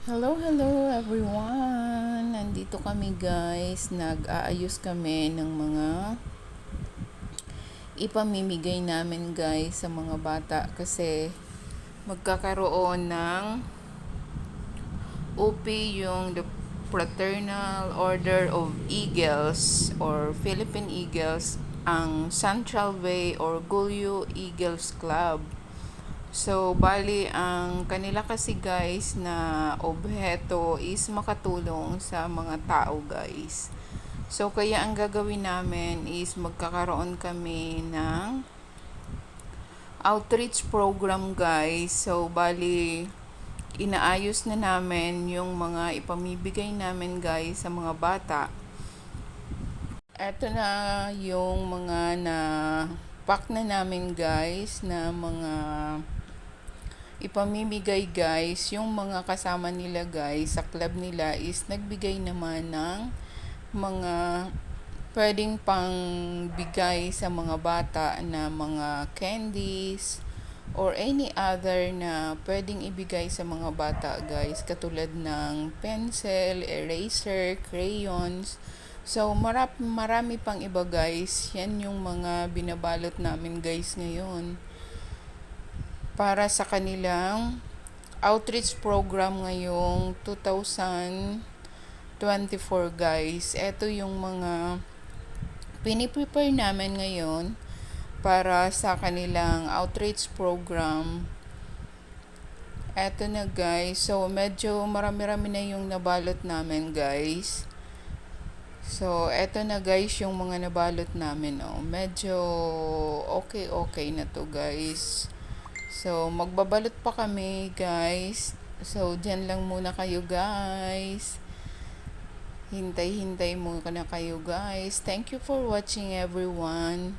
Hello everyone! Nandito kami guys, nag-aayos kami ng mga ipamimigay namin guys sa mga bata kasi magkakaroon ng OP yung the Fraternal Order of Eagles or Philippine Eagles, ang Central Way or Gulyo Eagles Club. So, bali, ang kanila kasi guys na obheto is makatulong sa mga tao guys. So, kaya ang gagawin namin is magkakaroon kami ng outreach program guys. So, bali, inaayos na namin yung mga ipamibigay namin guys sa mga bata. Eto na yung mga na pack na namin guys na mga ipamimigay guys. Yung mga kasama nila guys sa club nila is nagbigay naman ng mga pwedeng pang bigay sa mga bata na mga candies or any other na pwedeng ibigay sa mga bata guys, katulad ng pencil, eraser, crayons. So marami pang iba guys. Yan yung mga binabalot namin guys ngayon para sa kanilang outreach program ngayong 2024 guys. Ito yung mga piniprepare namin ngayon para sa kanilang outreach program. Eto na guys. So medyo marami-rami na yung nabalot namin guys. So eto na guys yung mga nabalot namin. Medyo okay na to guys. So, magbabalot pa kami, guys. So, dyan lang muna kayo, guys. Hintay-hintay muna kayo, guys. Thank you for watching, everyone.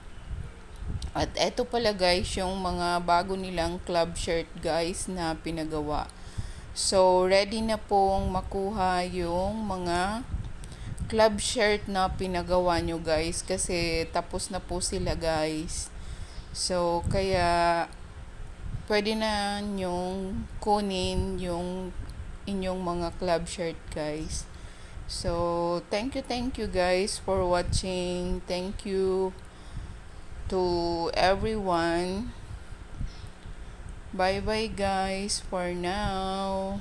At eto pala, guys, yung mga bago nilang club shirt, guys, na pinagawa. So, ready na pong makuha yung mga club shirt na pinagawa nyo, guys. Kasi tapos na po sila, guys. So, kaya pwede na nyong kunin yung inyong mga club shirt guys. So, thank you guys for watching. Thank you to everyone. Bye guys for now.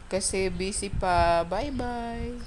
Kasi busy pa. Bye.